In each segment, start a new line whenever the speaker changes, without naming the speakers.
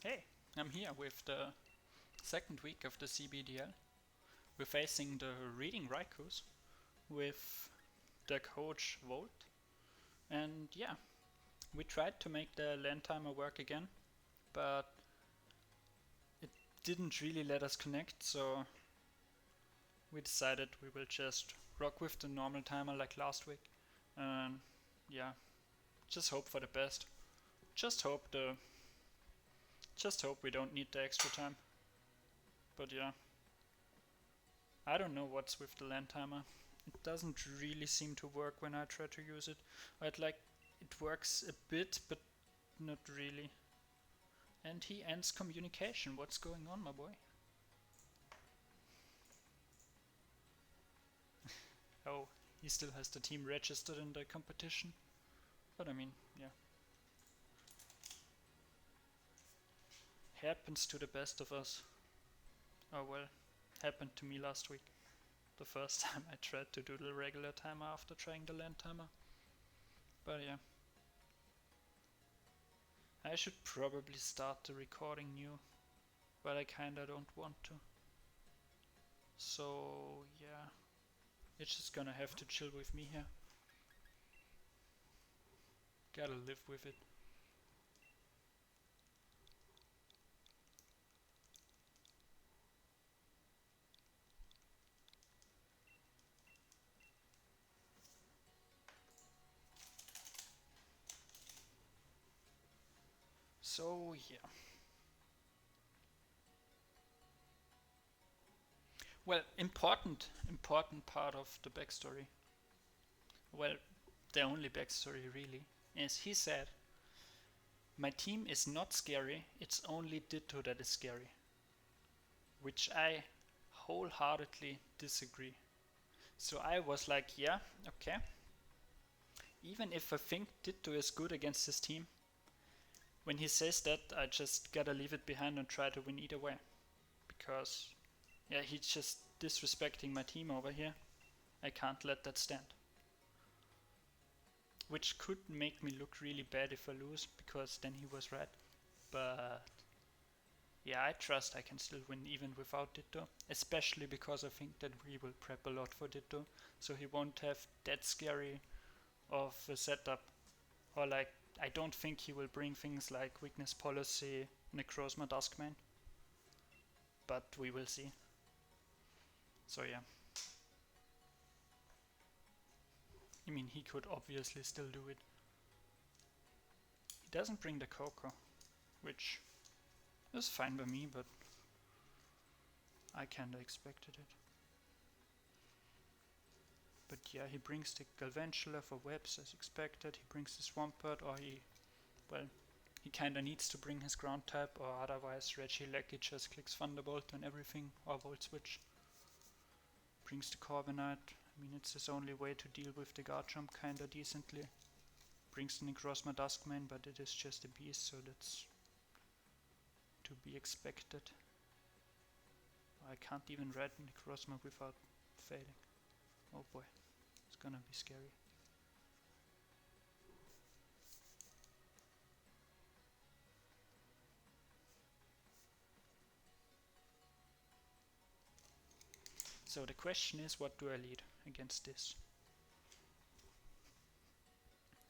Hey, I'm here with the second week of the CBDL. We're facing the Reading Raikous with the coach Volt. And yeah, we tried to make the land timer work again, but it didn't really let us connect, so we decided we will just rock with the normal timer like last week. And yeah, just hope for the best. Just hope the just hope we don't need the extra time. But yeah, I don't know what's with the land timer. It doesn't really seem to work when I try to use it. It works a bit, but not really. And he ends communication. What's going on, my boy? Oh, he still has the team registered in the competition. But I mean, yeah. Happens to the best of us. Oh well, happened to me last week. The first time I tried to do the regular timer after trying the land timer. But yeah. I should probably start the recording new, but I kinda don't want to. So yeah, it's just gonna have to chill with me here. Gotta live with it. So yeah. Well, important part of the backstory. Well, the only backstory really is he said, "My team is not scary. It's only Ditto that is scary," which I wholeheartedly disagree. So I was like, yeah, okay. Even if I think Ditto is good against his team, when he says that, I just gotta leave it behind and try to win either way. Because, yeah, he's just disrespecting my team over here. I can't let that stand. Which could make me look really bad if I lose, because then he was right. But yeah, I trust I can still win even without Ditto. Especially because I think that we will prep a lot for Ditto, so he won't have that scary of a setup. Or like, I don't think he will bring things like weakness policy, Necrozma, Duskman. But we will see. So yeah. I mean, he could obviously still do it. He doesn't bring the Coco, which is fine by me, but I kinda expected it. But yeah, he brings the Galvantula for webs as expected. He brings the Swampert, or he kinda needs to bring his ground type, or otherwise Regieleki just clicks Thunderbolt and everything, or Volt Switch. Brings the Corviknight. I mean, it's his only way to deal with the guard jump kinda decently. Brings the Necrozma Duskman, but it is just a beast, so that's to be expected. I can't even read Necrozma without failing. Oh boy, it's gonna be scary. So the question is, what do I lead against this?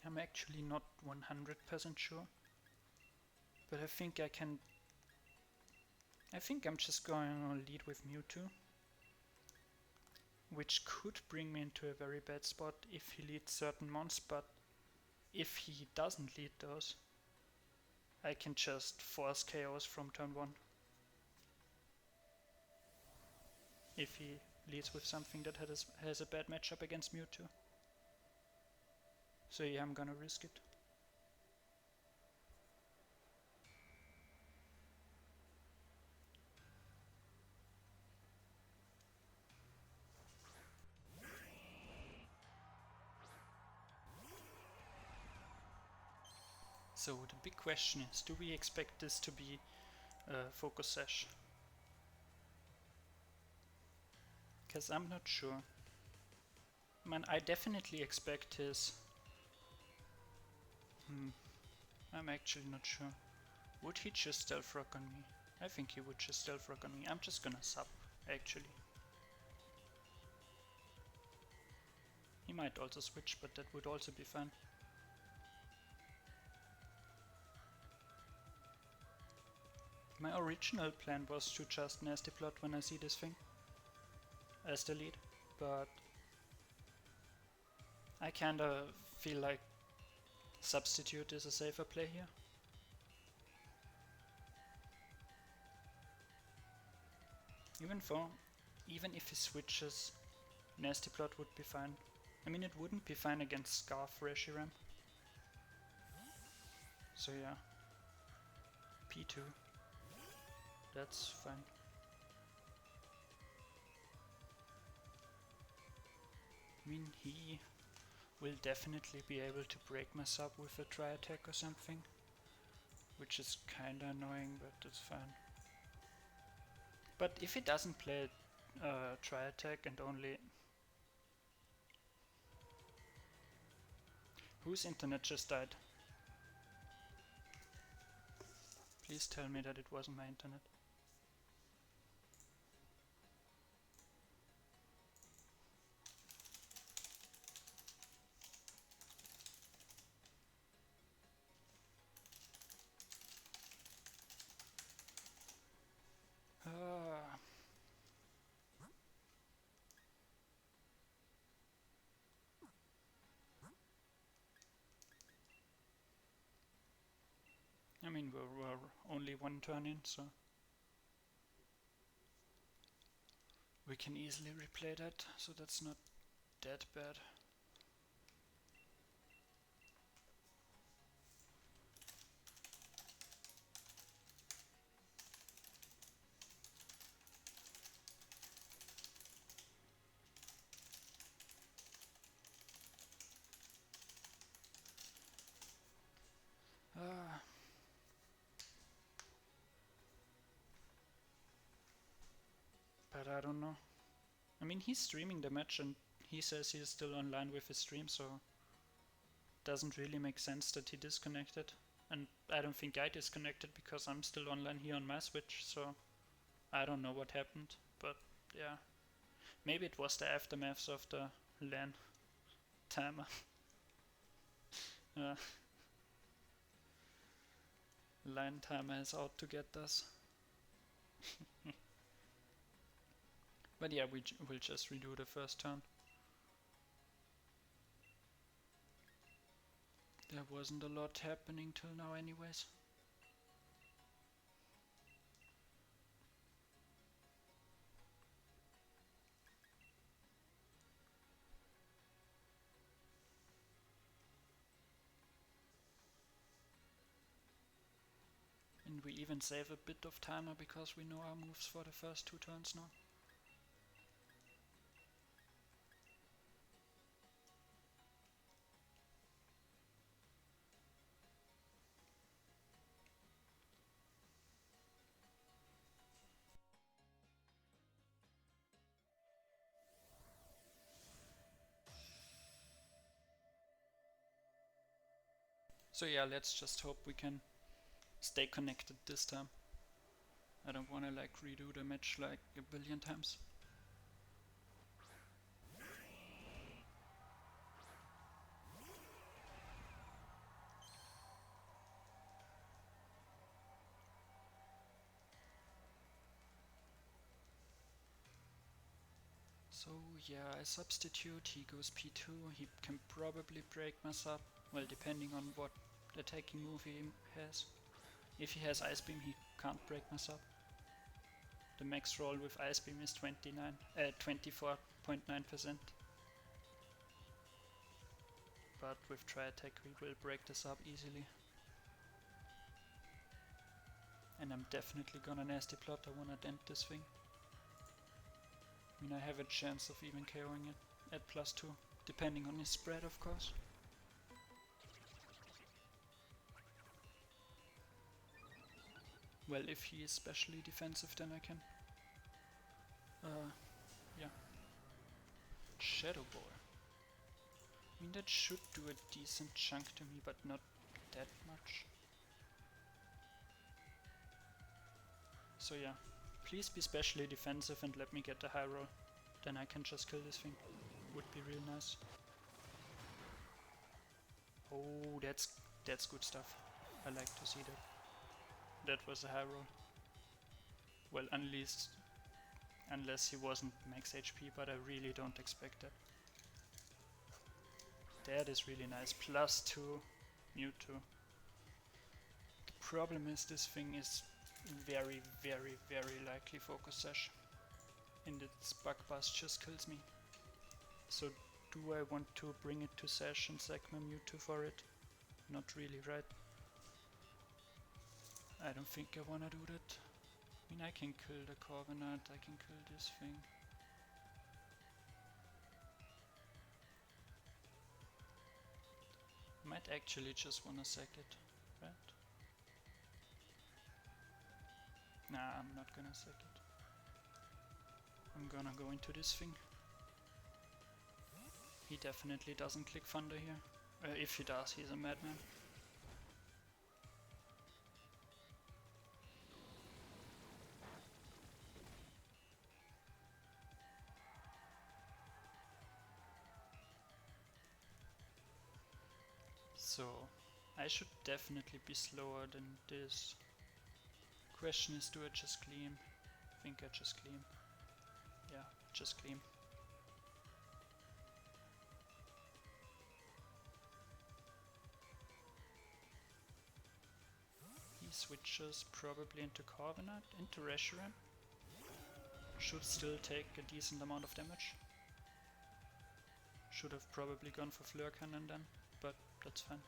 I'm actually not 100% sure, but I think I can. I think I'm just going to lead with Mewtwo, which could bring me into a very bad spot if he leads certain mons, but if he doesn't lead those, I can just force KOs from turn 1. If he leads with something that has a bad matchup against Mewtwo. So yeah, I'm gonna risk it. So the big question is, do we expect this to be a focus sesh? Because I'm not sure. Man, I definitely expect his... I'm actually not sure. Would he just stealth rock on me? I think he would just stealth rock on me. I'm just gonna sub, actually. He might also switch, but that would also be fine. My original plan was to just nasty plot when I see this thing as the lead, but I kinda feel like substitute is a safer play here. Even if he switches, nasty plot would be fine. I mean, it wouldn't be fine against Scarf Reshiram. So yeah, P2. That's fine. I mean, he will definitely be able to break my sub with a try attack or something, which is kinda annoying, but it's fine. But if he doesn't play try attack and only... Whose internet just died? Please tell me that it wasn't my internet. I mean, we're only one turn in, so we can easily replay that, so that's not that bad. But I don't know. I mean, he's streaming the match and he says he's still online with his stream, so it doesn't really make sense that he disconnected. And I don't think I disconnected because I'm still online here on my Switch, so I don't know what happened. But yeah, maybe it was the aftermaths of the LAN timer. LAN timer is out to get us. But yeah, we'll just redo the first turn. There wasn't a lot happening till now anyways. And we even save a bit of timer because we know our moves for the first 2 turns now. So yeah, let's just hope we can stay connected this time. I don't wanna like redo the match like a billion times. So yeah, I substitute, he goes P2, he can probably break my sub, well depending on what attacking move he has. If he has Ice Beam he can't break my sub. The max roll with Ice Beam is 24.9%. But with Tri Attack we will break the sub easily. And I'm definitely gonna nasty plot, I wanna dent this thing. I mean, I have a chance of even KOing it at +2, depending on his spread, of course. Well, if he is specially defensive, then I can. Yeah. Shadow Ball. I mean, that should do a decent chunk to me, but not that much. So yeah, please be specially defensive and let me get the high roll. Then I can just kill this thing. Would be real nice. Oh, that's good stuff. I like to see that. That was a high roll. Well, unless he wasn't max HP, but I really don't expect that. That is really nice. +2 Mewtwo. The problem is this thing is very, very, very likely Focus Sash. And its Bug Buzz just kills me. So do I want to bring it to Sash and sack my Mewtwo for it? Not really, right? I don't think I wanna do that. I mean, I can kill the Corviknight, I can kill this thing. Might actually just wanna sack it, right? Nah, I'm not gonna sack it. I'm gonna go into this thing. He definitely doesn't click Thunder here. If he does, he's a madman. So, I should definitely be slower than this. Question is, do I just Gleam? I think I just Gleam. Yeah, just Gleam. He switches probably into Corviknight, into Reshiram. Should still take a decent amount of damage. Should have probably gone for Flare Cannon then, but that's fine.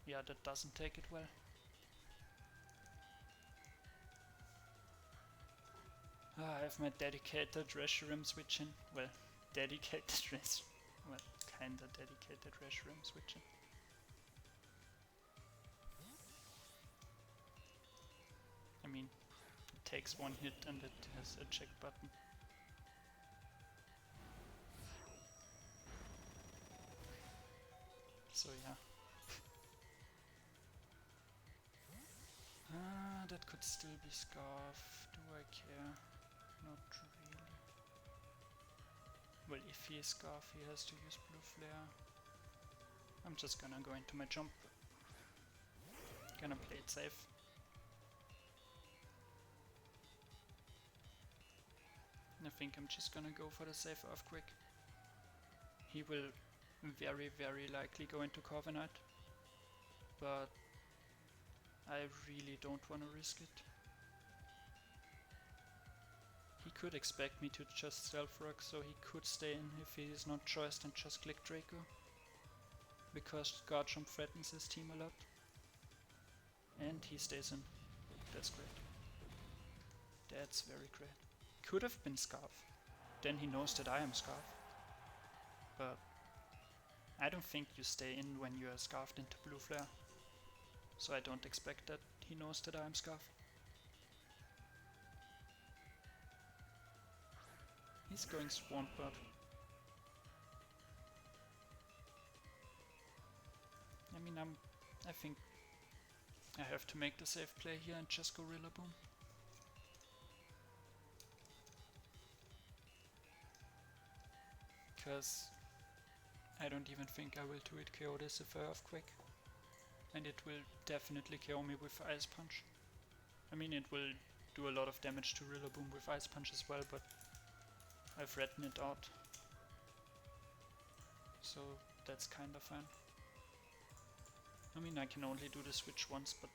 Yeah, that doesn't take it well. I have my dedicated Reshiram switching. Well, dedicated well, kinda dedicated Reshiram switching. I mean, it takes one hit and it has a check button. So yeah. That could still be Scarf. Do I care? Not really. Well, if he is Scarf, he has to use Blue Flare. I'm just gonna go into my jump. Gonna play it safe. I think I'm just gonna go for the safe Earthquake. He will very, very likely go into Corviknight, but I really don't want to risk it. He could expect me to just Stealth Rock, so he could stay in if he is not choiced and just click Draco, because Guard Jump threatens his team a lot. And he stays in. That's great. That's very great. Could have been Scarf. Then he knows that I am Scarf. But I don't think you stay in when you are Scarfed into Blue Flare. So I don't expect that he knows that I am Scarf. He's going Swampert. I mean, I think I have to make the safe play here and just go Rillaboom. Because I don't even think I will 2-hit KO this if I Earthquake. And it will definitely KO me with Ice Punch. I mean, it will do a lot of damage to Rillaboom with Ice Punch as well, but I've written it out. So that's kinda fine. I mean, I can only do the switch once, but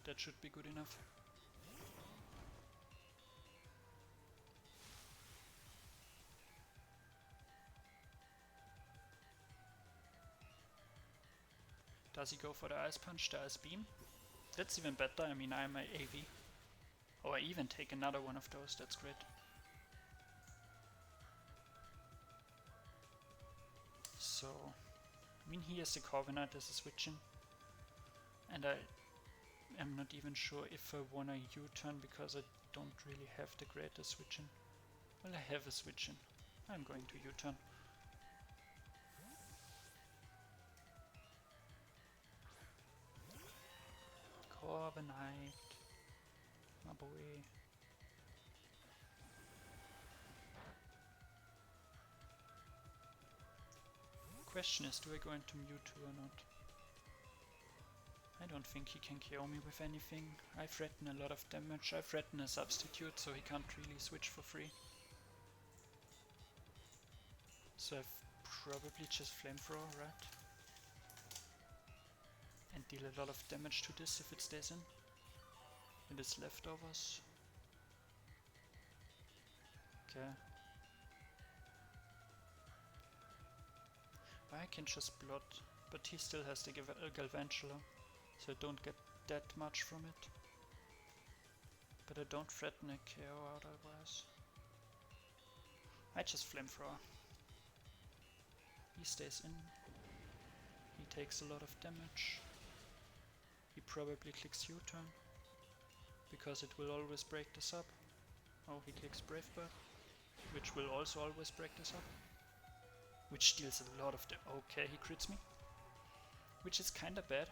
that should be good enough. Does he go for the Ice Punch, the Ice Beam? That's even better, I mean, I'm a AV. Or I even take another one of those, that's great. So, I mean, he has the Corviknight as a switching. And I am not even sure if I wanna U-turn because I don't really have the greatest switching. Well, I have a switching. I'm going to U-turn. a knight, my boy. Question is, do I go into Mewtwo or not? I don't think he can KO me with anything. I threaten a lot of damage. I threaten a substitute, so he can't really switch for free. So I've probably just Flamethrower, right? And deal a lot of damage to this if it stays in. It is leftovers. Okay. I can just blood, but he still has the Galvantula, so I don't get that much from it. But I don't threaten a KO otherwise. I just Flamethrower. He stays in. He takes a lot of damage. He probably clicks U-turn, because it will always break this up. Oh, he clicks Brave Bird, which will also always break this up. Which deals a lot of damage. Okay, he crits me. Which is kinda bad.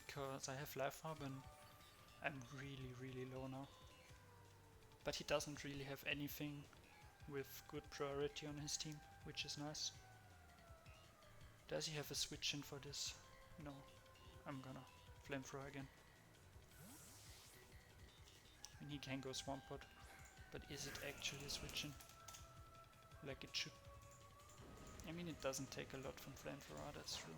Because I have Life Orb and I'm really low now. But he doesn't really have anything with good priority on his team, which is nice. Does he have a switch in for this? No. I'm gonna Flamethrower again. And he can go Swampert. But is it actually switching like it should? I mean, it doesn't take a lot from Flamethrower, that's true.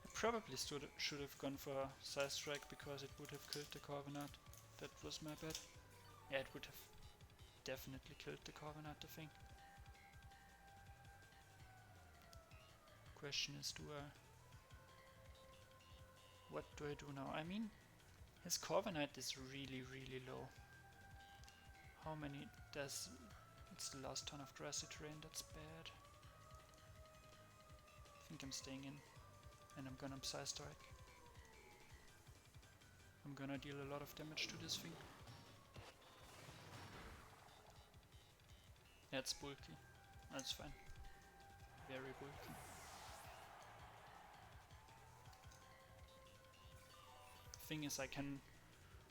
I probably should have gone for Side Strike because it would have killed the Corviknight. That was my bad. Yeah, it would have definitely killed the Corviknight, I think. Question is, what do I do now? I mean, his Corviknight is really low. How many does... It's the last turn of Grassy Terrain, that's bad. I think I'm staying in. And I'm gonna Psy Strike. I'm gonna deal a lot of damage to this thing. Yeah, it's bulky. That's fine. Very bulky. Thing is, I can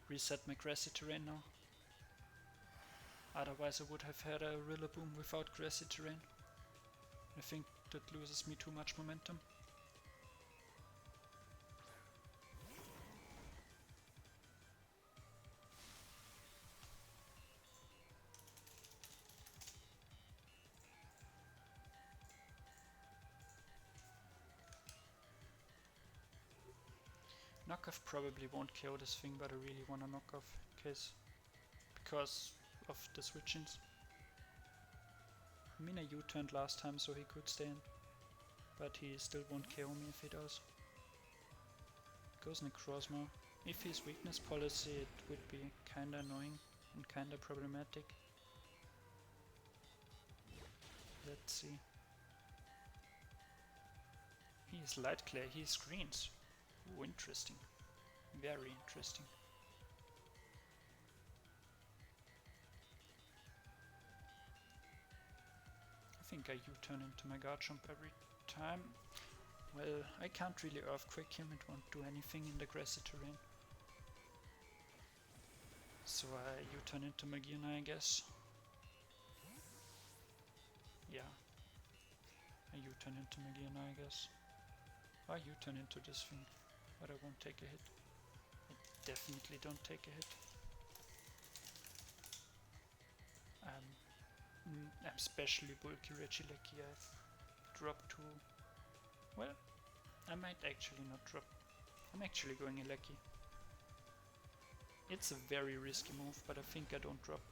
reset my Grassy Terrain now. Otherwise I would have had a Rillaboom without Grassy Terrain. I think that loses me too much momentum. Knockoff probably won't KO this thing, but I really wanna knock off because of the switch-ins. I mean, I U-turned last time so he could stay in, but he still won't KO me if he does. Goes Necrozma. If he's weakness policy, it would be kinda annoying and kinda problematic. Let's see. He is Light Clay, he is greens. Ooh, interesting. Very interesting. I think I U-turn into my Garchomp every time. Well, I can't really Earthquake him, it won't do anything in the Grassy Terrain. So I U-turn into Magearna, I guess. Yeah. I U-turn into Magearna, I guess. I U-turn into this thing, but I won't take a hit. I definitely don't take a hit. I'm especially bulky Regieleki. I've dropped to... Well, I might actually not drop. I'm actually going Eleki. It's a very risky move, but I think I don't drop.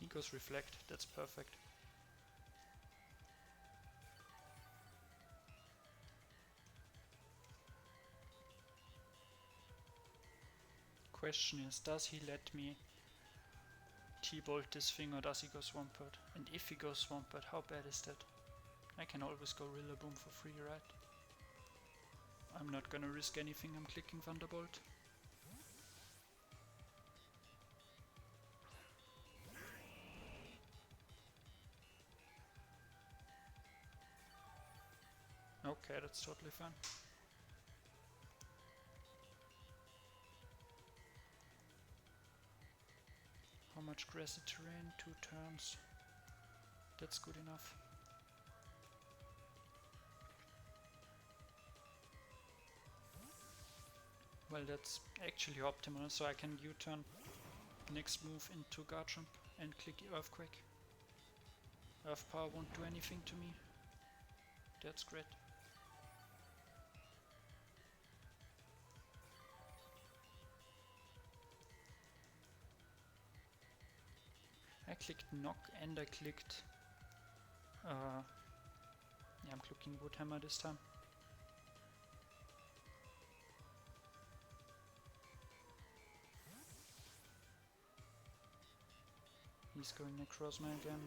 He goes Reflect, that's perfect. Question is, does he let me T-bolt this thing or does he go Swampert? And if he goes Swampert, how bad is that? I can always go Rillaboom for free, right? I'm not gonna risk anything, I'm clicking Thunderbolt. Okay, that's totally fine. How much grassy terrain? 2 turns. That's good enough. Well, that's actually optimal, so I can U-turn next move into guard jump and click Earthquake. Earth power won't do anything to me. That's great. I clicked knock and I clicked yeah, I'm clicking Woodhammer this time. He's going across me again.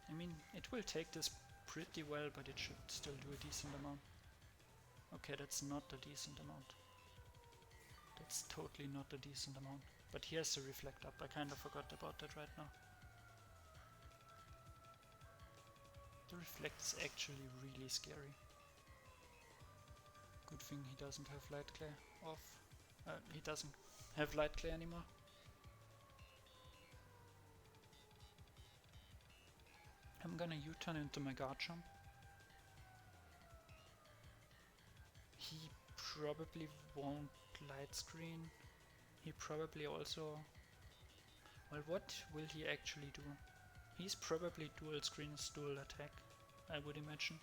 I mean, it will take this pretty well, but it should still do a decent amount. Okay, that's not a decent amount. That's totally not a decent amount. But he has to reflect up. I kind of forgot about that right now. The reflect is actually really scary. Good thing he doesn't have light glare off. He doesn't have light glare anymore. I'm gonna U-turn into my guard jump. He probably won't light screen. He probably also... Well, what will he actually do? He's probably dual screens, dual attack, I would imagine.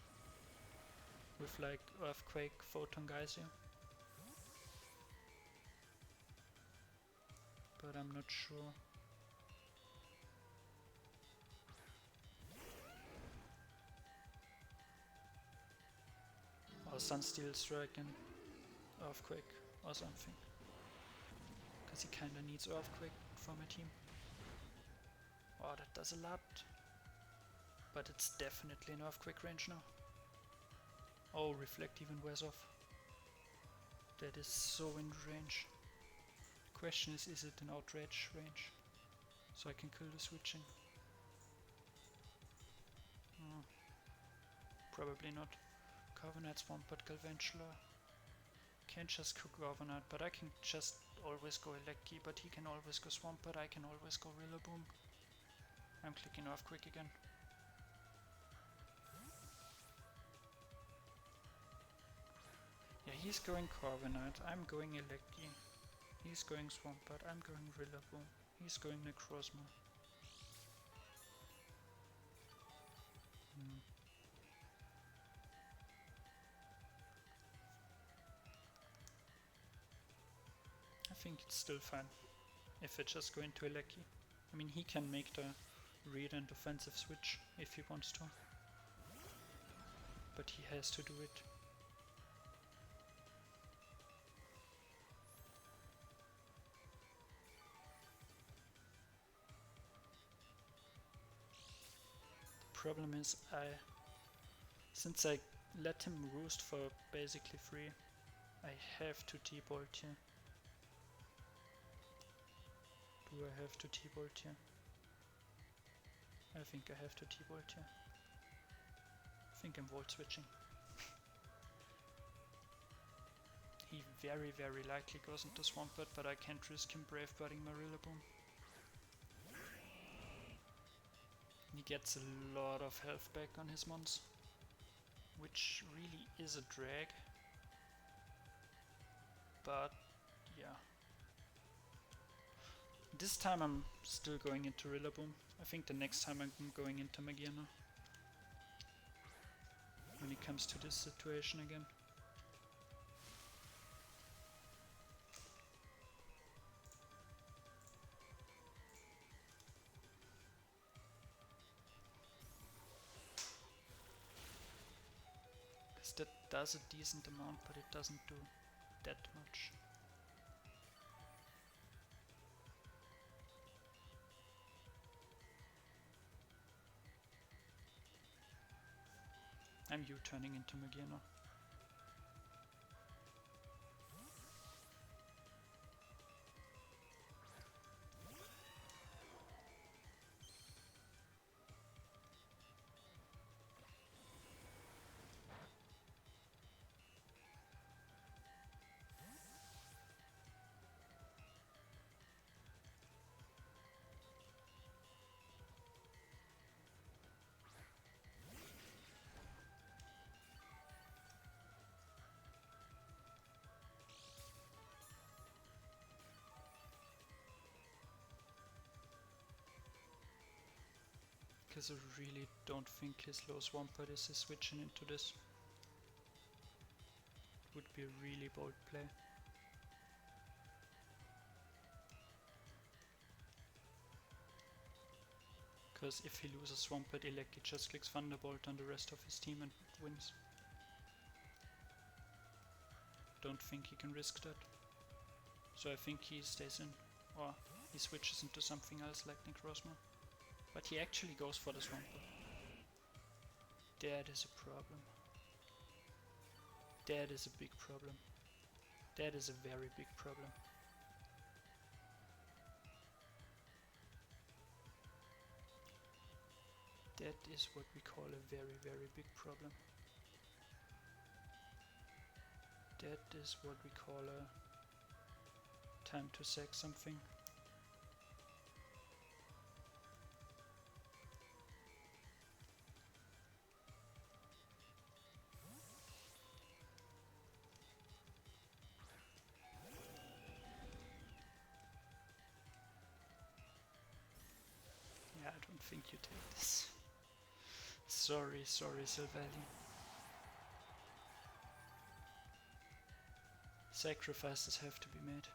With like Earthquake, Photon Geyser. But I'm not sure. Or Sunsteel Strike and Earthquake or something. Because he kinda needs Earthquake for my team. Oh, that does a lot. But it's definitely an Earthquake range now. Oh, Reflect even wears off. That is so in range. The question is it an Outrage range? So I can kill the switching. Probably not. Carbonite, Swampert, Galvantula. Can't just go Carbonite, but I can just always go Elecki, but he can always go Swampert, I can always go Rillaboom. I'm clicking Earthquake again. Yeah, he's going Carbonite, I'm going Elecki. He's going Swampert, I'm going Rillaboom. He's going Necrozma. I think it's still fine if I just go into Elecki. I mean, he can make the read and offensive switch if he wants to. But he has to do it. The problem is since I let him roost for basically free, I have to T-bolt here. Do I have to T-bolt here? I think I have to T-bolt here. I think I'm volt switching. He very likely goes into Swampert, but I can't risk him Brave Birding my Rillaboom. He gets a lot of health back on his mons, which really is a drag. But yeah. This time I'm still going into Rillaboom. I think the next time I'm going into Magiana. When it comes to this situation again. Because that does a decent amount, but it doesn't do that much. I'm U-turning into Magiana. Because I really don't think his low Swampert is switching into this. Would be a really bold play. Because if he loses Swampert, Eleki just clicks Thunderbolt on the rest of his team and wins. Don't think he can risk that. So I think he stays in, or he switches into something else like Necrozma. But he actually goes for the Swampert. That is a problem. That is a big problem. That is a very big problem. That is what we call a very, very big problem. That is what we call a time to sack something. Yeah, I don't think you take this. Sorry, Sylvali. Sacrifices have to be made.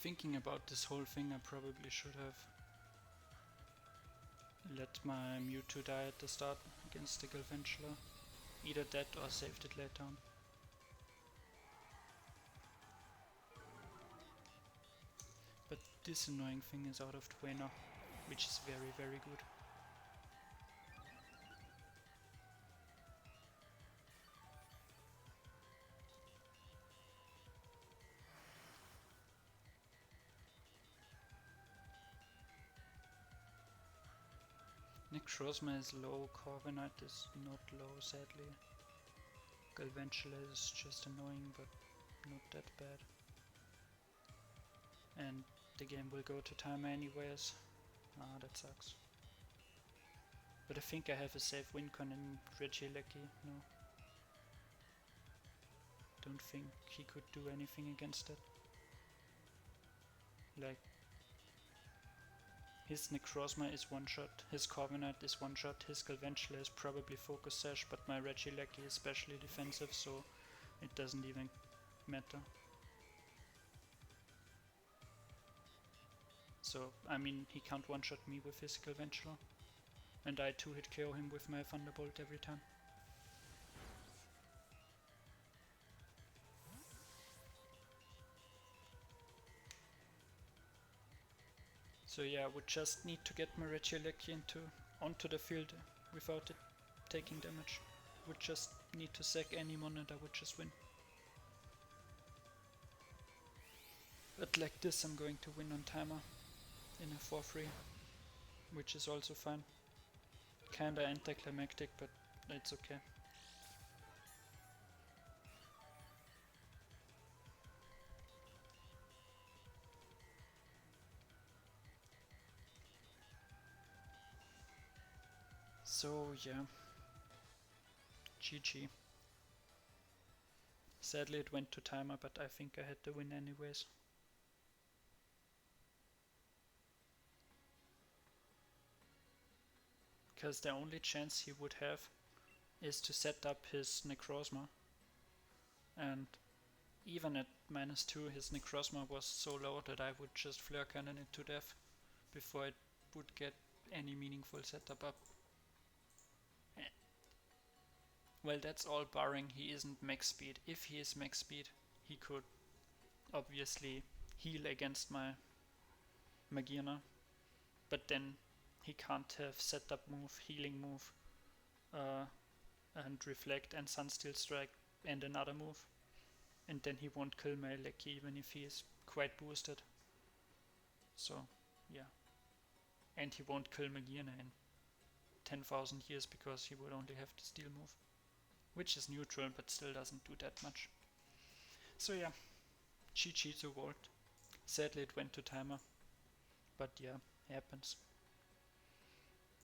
Thinking about this whole thing, I probably should have let my Mewtwo die at the start against the Galvantula. Either that or saved it later on. But this annoying thing is out of the way now, which is very, very good. Necrozma is low, Corviknight is not low, sadly. Galvantula is just annoying, but not that bad. And the game will go to timer anyways. Ah, that sucks. But I think I have a safe win con in Regieleki, no. Don't think he could do anything against it. Like, his Necrozma is one shot, his Corviknight is one shot, his Galvantula is probably Focus Sash, but my Regieleki is specially defensive, so it doesn't even matter. So, I mean, he can't one-shot me with his Galvantula, and I 2-hit KO him with my Thunderbolt every time. So yeah, I would just need to get my Regieleki onto the field without it taking damage. Would just need to sack any mon and I would just win. But like this I'm going to win on timer in a 4-3, which is also fine. Kinda anticlimactic, but it's okay. So yeah, GG. Sadly it went to timer, but I think I had the win anyways. Because the only chance he would have is to set up his Necrozma. And even at -2 his Necrozma was so low that I would just Flare Cannon it to death before it would get any meaningful setup up. Well, that's all barring he isn't max speed. If he is max speed, he could obviously heal against my Magearna, but then he can't have setup move, healing move, and Reflect and Sunsteel Strike and another move. And then he won't kill my Eleki even if he is quite boosted. So, yeah. And he won't kill Magearna in 10,000 years because he would only have the Steel move. which is neutral but still doesn't do that much. So yeah, GG to Volt. Sadly it went to timer, but yeah, happens.